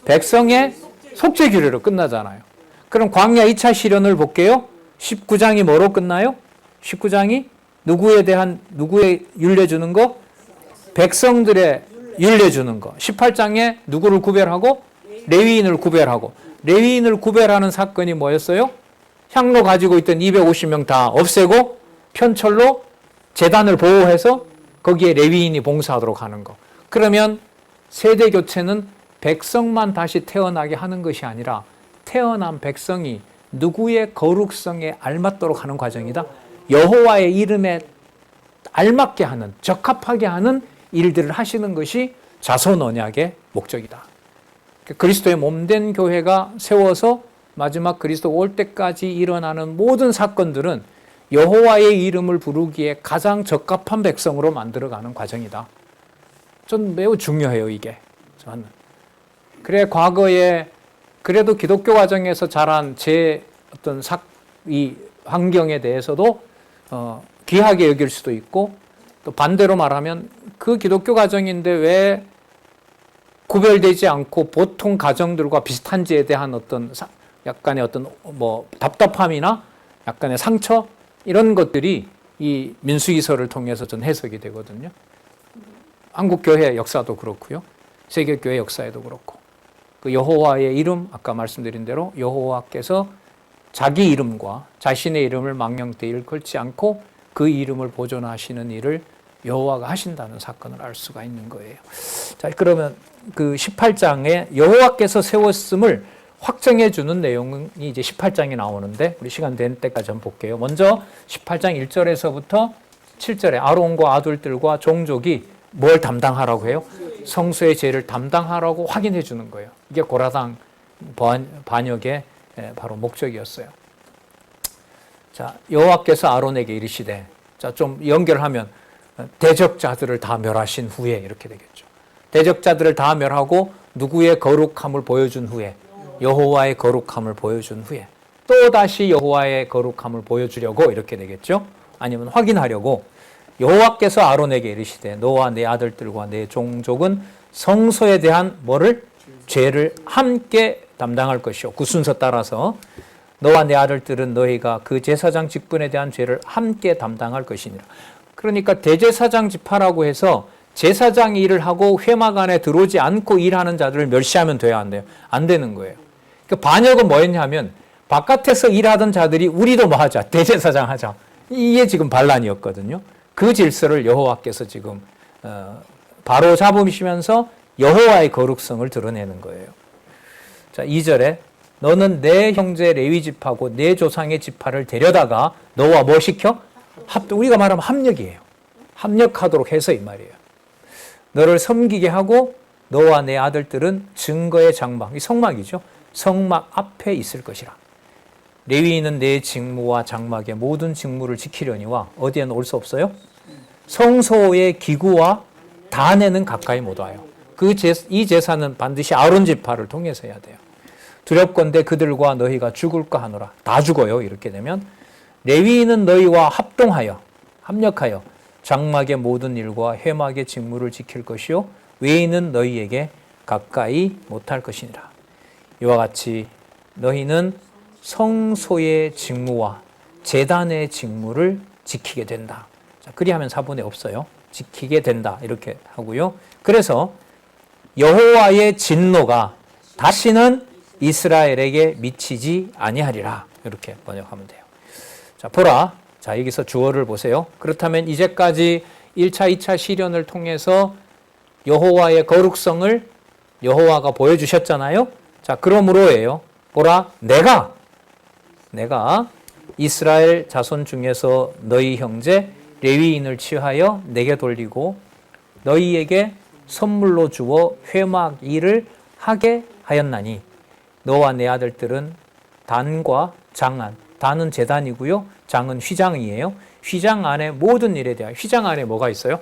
백성의 속죄 규례로 끝나잖아요. 그럼 광야 2차 시련을 볼게요. 19장이 뭐로 끝나요? 19장이 누구의 율례 주는 거? 백성들의 율례 주는 거. 18장에 누구를 구별하고? 레위인을 구별하고. 레위인을 구별하는 사건이 뭐였어요? 향로 가지고 있던 250명 다 없애고 편철로 제단을 보호해서 거기에 레위인이 봉사하도록 하는 거. 그러면 세대 교체는 백성만 다시 태어나게 하는 것이 아니라 태어난 백성이 누구의 거룩성에 알맞도록 하는 과정이다. 여호와의 이름에 알맞게 하는, 적합하게 하는 일들을 하시는 것이 자손 언약의 목적이다. 그리스도의 몸된 교회가 세워서 마지막 그리스도 올 때까지 일어나는 모든 사건들은 여호와의 이름을 부르기에 가장 적합한 백성으로 만들어가는 과정이다. 전 매우 중요해요, 이게. 저는. 그래, 과거에 그래도 기독교 과정에서 자란 제 어떤 이 환경에 대해서도 귀하게 여길 수도 있고, 또 반대로 말하면 그 기독교 가정인데 왜 구별되지 않고 보통 가정들과 비슷한지에 대한 어떤 약간의 어떤 답답함이나 약간의 상처 이런 것들이 이 민수기서를 통해서 전 해석이 되거든요. 한국 교회 역사도 그렇고요, 세계 교회 역사에도 그렇고, 그 여호와의 이름 아까 말씀드린 대로 여호와께서 자기 이름과 자신의 이름을 망령되이 일컬지 않고 그 이름을 보존하시는 일을 여호와가 하신다는 사건을 알 수가 있는 거예요. 자, 그러면 그 18장에 여호와께서 세웠음을 확정해 주는 내용이 이제 18장에 나오는데 우리 시간 된 때까지 한번 볼게요. 먼저 18장 1절에서부터 7절에 아론과 아들들과 종족이 뭘 담당하라고 해요? 성소의 죄를 담당하라고 확인해 주는 거예요. 이게 고라당 반역의 바로 목적이었어요. 자, 여호와께서 아론에게 이르시되, 자, 좀 연결하면 대적자들을 다 멸하신 후에 이렇게 되겠죠. 대적자들을 다 멸하고 누구의 거룩함을 보여준 후에, 여호와의 거룩함을 보여준 후에 또 다시 여호와의 거룩함을 보여주려고 이렇게 되겠죠. 아니면 확인하려고 여호와께서 아론에게 이르시되 너와 내 아들들과 내 종족은 성소에 대한 뭐를? 죄를 함께 담당할 것이요. 그 순서 따라서 너와 내 아들들은 너희가 그 제사장 직분에 대한 죄를 함께 담당할 것이니라. 그러니까 대제사장 지파라고 해서 제사장 일을 하고 회막 안에 들어오지 않고 일하는 자들을 멸시하면 돼야 안 돼요? 안 되는 거예요. 그 반역은 뭐였냐면 바깥에서 일하던 자들이 우리도 뭐 하자, 대제사장 하자, 이게 지금 반란이었거든요. 그 질서를 여호와께서 지금 바로 잡으시면서 여호와의 거룩성을 드러내는 거예요. 자, 2절에 너는 내 형제 레위 지파고 내 조상의 지파를 데려다가 너와 뭐 시켜? 우리가 말하면 합력이에요. 합력하도록 해서 이 말이에요. 너를 섬기게 하고 너와 내 아들들은 증거의 장막, 이 성막이죠. 성막 앞에 있을 것이라. 레위인은 내 직무와 장막의 모든 직무를 지키려니와 어디에는 올 수 없어요? 성소의 기구와 단에는 가까이 못 와요. 이 제사는 반드시 아론 지파를 통해서 해야 돼요. 두렵건대 그들과 너희가 죽을까 하노라. 다 죽어요. 이렇게 되면 레위인은 너희와 합동하여 합력하여 장막의 모든 일과 회막의 직무를 지킬 것이요 외인은 너희에게 가까이 못할 것이니라. 이와 같이 너희는 성소의 직무와 제단의 직무를 지키게 된다. 자, 그리하면 사본에 없어요. 지키게 된다 이렇게 하고요. 그래서 여호와의 진노가 다시는 이스라엘에게 미치지 아니하리라 이렇게 번역하면 돼요. 자, 보라. 자, 여기서 주어를 보세요. 그렇다면 이제까지 1차, 2차 시련을 통해서 여호와의 거룩성을 여호와가 보여주셨잖아요. 자, 그러므로예요. 보라, 내가 이스라엘 자손 중에서 너희 형제 레위인을 취하여 내게 돌리고 너희에게 선물로 주어 회막 일을 하게 하였나니 너와 내 아들들은 단과 장안, 단은 제단이고요. 장은 휘장이에요. 휘장 안에 모든 일에 대하여, 휘장 안에 뭐가 있어요?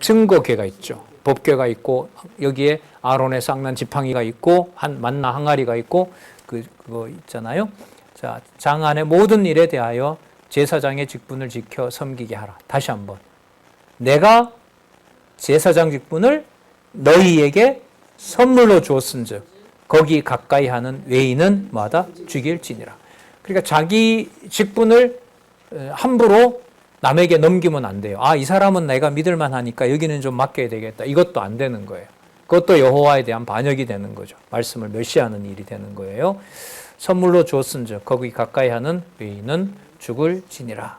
증거궤가 있죠. 법궤가 있고 여기에 아론의 쌍난 지팡이가 있고 만나 항아리가 있고 그거 있잖아요. 자, 장 안에 모든 일에 대하여 제사장의 직분을 지켜 섬기게 하라. 다시 한번. 내가 제사장 직분을 너희에게 선물로 주었은즉 거기 가까이 하는 외인은 마다 죽일지니라. 그러니까 자기 직분을 함부로 남에게 넘기면 안 돼요. 아, 이 사람은 내가 믿을만 하니까 여기는 좀 맡겨야 되겠다. 이것도 안 되는 거예요. 그것도 여호와에 대한 반역이 되는 거죠. 말씀을 멸시하는 일이 되는 거예요. 선물로 주었은즉 거기 가까이 하는 외인은 죽을지니라.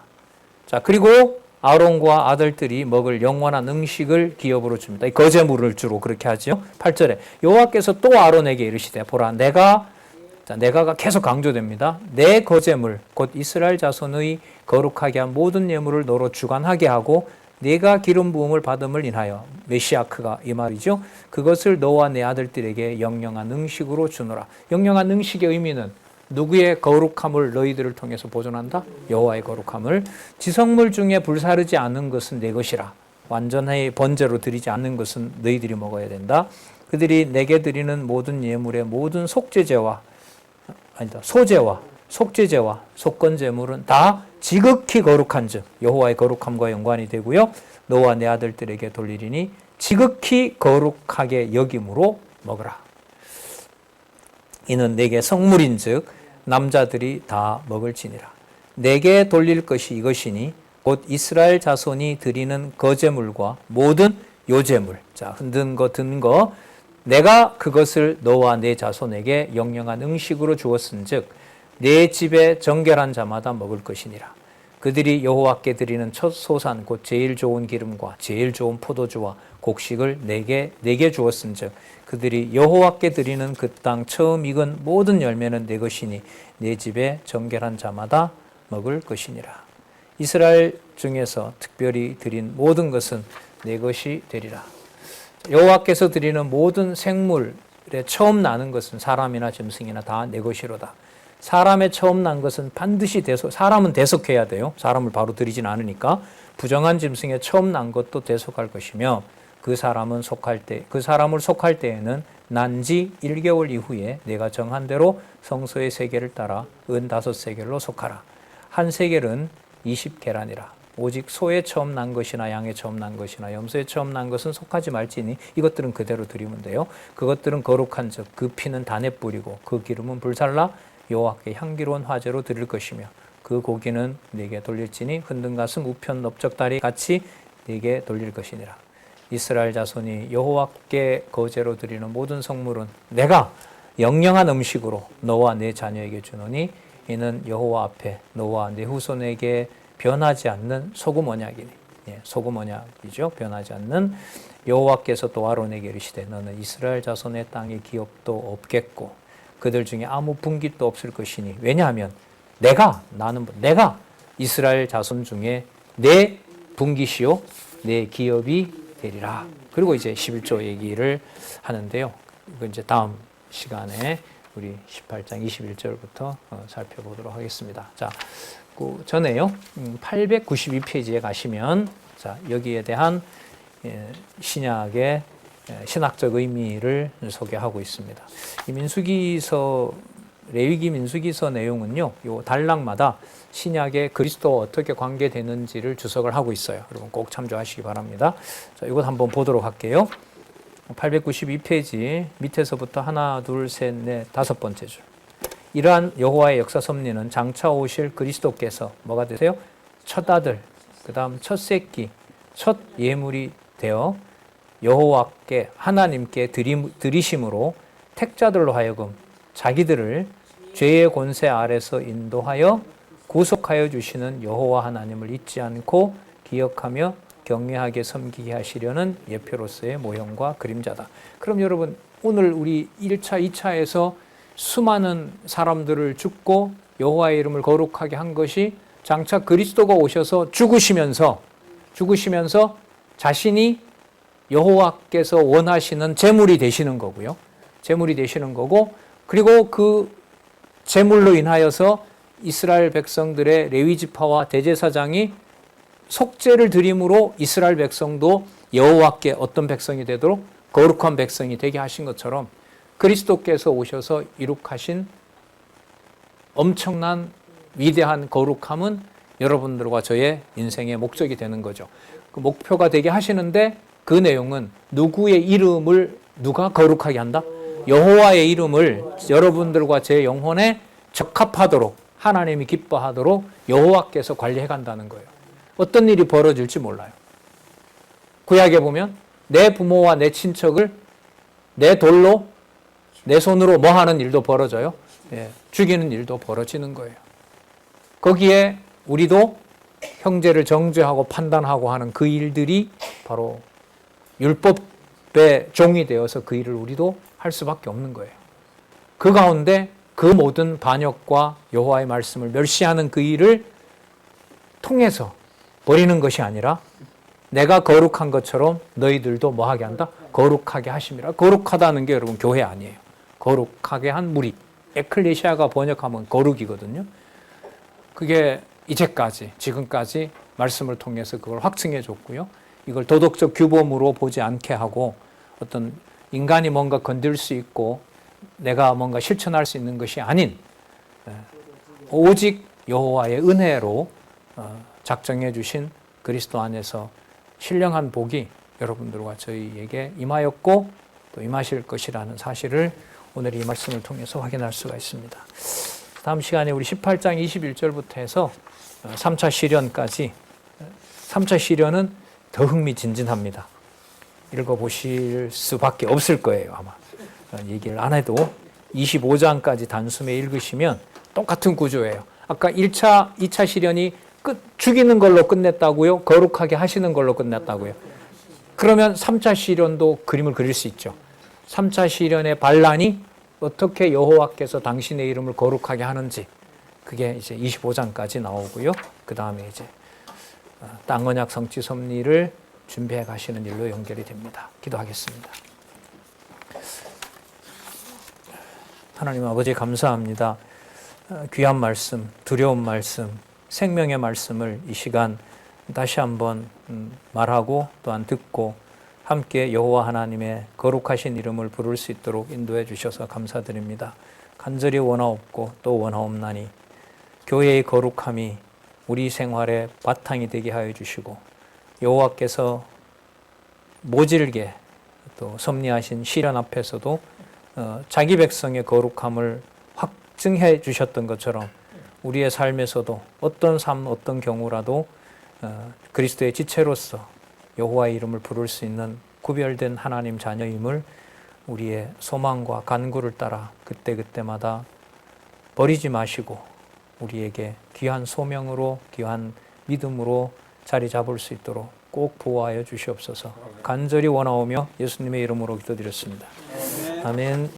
자, 그리고 아론과 아들들이 먹을 영원한 음식을 기업으로 줍니다. 거제물을 주로 그렇게 하죠. 8절에 여호와께서 또 아론에게 이르시되 보라 내가가 계속 강조됩니다. 내 거제물 곧 이스라엘 자손의 거룩하게 한 모든 예물을 너로 주관하게 하고 내가 기름 부음을 받음을 인하여 메시아크가 이 말이죠. 그것을 너와 내 아들들에게 영영한 음식으로 주노라. 영영한 음식의 의미는 누구의 거룩함을 너희들을 통해서 보존한다? 여호와의 거룩함을. 지성물 중에 불사르지 않은 것은 내 것이라. 완전히 번제로 드리지 않는 것은 너희들이 먹어야 된다. 그들이 내게 드리는 모든 예물의 모든 소제와 속죄제와 속건제물은 다 지극히 거룩한즉 여호와의 거룩함과 연관이 되고요. 너와 내 아들들에게 돌리리니 지극히 거룩하게 여김으로 먹으라. 이는 내게 성물인즉 남자들이 다 먹을지니라. 내게 돌릴 것이 이것이니 곧 이스라엘 자손이 드리는 거제물과 모든 요제물. 자, 흔든 거 든 거 내가 그것을 너와 내 자손에게 영영한 음식으로 주었은즉 내 집에 정결한 자마다 먹을 것이니라. 그들이 여호와께 드리는 첫 소산 곧 제일 좋은 기름과 제일 좋은 포도주와 곡식을 내게 주었은즉 그들이 여호와께 드리는 그 땅 처음 익은 모든 열매는 내 것이니 내 집에 정결한 자마다 먹을 것이니라. 이스라엘 중에서 특별히 드린 모든 것은 내 것이 되리라. 여호와께서 드리는 모든 생물에 처음 나는 것은 사람이나 짐승이나 다 내 것이로다. 사람의 처음 난 것은 반드시 사람은 대속해야 돼요. 사람을 바로 드리진 않으니까. 부정한 짐승의 처음 난 것도 대속할 것이며 그 사람을 속할 때에는 난 지 1개월 이후에 내가 정한 대로 성소의 세겔을 따라 은 5세겔로 속하라. 한 세겔은 20계란이라. 오직 소의 처음 난 것이나 양의 처음 난 것이나 염소의 처음 난 것은 속하지 말지니 이것들은 그대로 드리면 돼요. 그것들은 거룩한 즉 그 피는 단에 뿌리고 그 기름은 불살라 여호와께 향기로운 화제로 드릴 것이며 그 고기는 네게 돌릴지니 흔든 가슴 우편 넓적다리 같이 네게 돌릴 것이니라. 이스라엘 자손이 여호와께 거제로 드리는 모든 성물은 내가 영영한 음식으로 너와 내 자녀에게 주노니 이는 여호와 앞에 너와 내 후손에게 변하지 않는 소금 언약이니. 소금 언약이죠. 변하지 않는. 여호와께서 또 아론에게 이르시되 너는 이스라엘 자손의 땅에 기업도 없겠고 그들 중에 아무 분깃도 없을 것이니 왜냐하면 내가 이스라엘 자손 중에 내 분깃이요 내 기업이 되리라. 그리고 이제 11조 얘기를 하는데요. 이거 이제 다음 시간에 우리 18장 21절부터 살펴보도록 하겠습니다. 자, 그 전에요. 892페이지에 가시면 자, 여기에 대한 신약의 신학적 의미를 소개하고 있습니다. 이 민수기서 레위기 민수기서 내용은요, 요 단락마다 신약의 그리스도와 어떻게 관계되는지를 주석을 하고 있어요. 여러분 꼭 참조하시기 바랍니다. 자, 이것 한번 보도록 할게요. 892페이지 밑에서부터 하나, 둘, 셋, 넷, 다섯 번째 줄. 이러한 여호와의 역사 섭리는 장차 오실 그리스도께서 뭐가 되세요? 첫 아들, 그 다음 첫 새끼, 첫 예물이 되어 여호와께 하나님께 드리심으로 택자들로 하여금 자기들을 죄의 권세 아래서 인도하여 구속하여 주시는 여호와 하나님을 잊지 않고 기억하며 경외하게 섬기게 하시려는 예표로서의 모형과 그림자다. 그럼 여러분 오늘 우리 1차, 2차에서 수많은 사람들을 죽고 여호와의 이름을 거룩하게 한 것이 장차 그리스도가 오셔서 죽으시면서 자신이 여호와께서 원하시는 제물이 되시는 거고요. 제물이 되시는 거고, 그리고 그 제물로 인하여서 이스라엘 백성들의 레위 지파와 대제사장이 속죄를 드림으로 이스라엘 백성도 여호와께 어떤 백성이 되도록 거룩한 백성이 되게 하신 것처럼 그리스도께서 오셔서 이룩하신 엄청난 위대한 거룩함은 여러분들과 저의 인생의 목적이 되는 거죠. 그 목표가 되게 하시는데 그 내용은 누구의 이름을 누가 거룩하게 한다? 여호와의 이름을 여러분들과 제 영혼에 적합하도록 하나님이 기뻐하도록 여호와께서 관리해 간다는 거예요. 어떤 일이 벌어질지 몰라요. 구약에 보면 내 부모와 내 친척을 내 돌로 내 손으로 뭐 하는 일도 벌어져요. 죽이는 일도 벌어지는 거예요. 거기에 우리도 형제를 정죄하고 판단하고 하는 그 일들이 바로 율법의 종이 되어서 그 일을 우리도 할 수밖에 없는 거예요. 그 가운데 그 모든 반역과 여호와의 말씀을 멸시하는 그 일을 통해서 버리는 것이 아니라 내가 거룩한 것처럼 너희들도 뭐하게 한다? 거룩하게 하심이라. 거룩하다는 게 여러분 교회 아니에요. 거룩하게 한 무리. 에클레시아가 번역하면 거룩이거든요. 그게 이제까지 지금까지 말씀을 통해서 그걸 확증해 줬고요. 이걸 도덕적 규범으로 보지 않게 하고 어떤 인간이 뭔가 건들 수 있고 내가 뭔가 실천할 수 있는 것이 아닌 오직 여호와의 은혜로 작정해 주신 그리스도 안에서 신령한 복이 여러분들과 저희에게 임하였고 또 임하실 것이라는 사실을 오늘 이 말씀을 통해서 확인할 수가 있습니다. 다음 시간에 우리 18장 21절부터 해서 3차 시련까지 3차 시련은 더 흥미진진합니다. 읽어보실 수밖에 없을 거예요. 아마 얘기를 안 해도 25장까지 단숨에 읽으시면 똑같은 구조예요. 아까 1차, 2차 시련이 죽이는 걸로 끝냈다고요? 거룩하게 하시는 걸로 끝냈다고요? 그러면 3차 시련도 그림을 그릴 수 있죠. 3차 시련의 반란이 어떻게 여호와께서 당신의 이름을 거룩하게 하는지 그게 이제 25장까지 나오고요. 그 다음에 이제 땅 언약 성취 섭리를 준비해 가시는 일로 연결이 됩니다. 기도하겠습니다. 하나님 아버지 감사합니다. 귀한 말씀, 두려운 말씀, 생명의 말씀을 이 시간 다시 한번 말하고 또한 듣고 함께 여호와 하나님의 거룩하신 이름을 부를 수 있도록 인도해 주셔서 감사드립니다. 간절히 원하옵고 또 원하옵나니 교회의 거룩함이 우리 생활의 바탕이 되게 하여 주시고 여호와께서 모질게 또 섭리하신 시련 앞에서도 자기 백성의 거룩함을 확증해 주셨던 것처럼 우리의 삶에서도 어떤 삶, 어떤 경우라도 그리스도의 지체로서 여호와의 이름을 부를 수 있는 구별된 하나님 자녀임을 우리의 소망과 간구를 따라 그때그때마다 버리지 마시고 우리에게 귀한 소명으로 귀한 믿음으로 자리 잡을 수 있도록 꼭 보호하여 주시옵소서. 간절히 원하오며 예수님의 이름으로 기도드렸습니다. 아멘.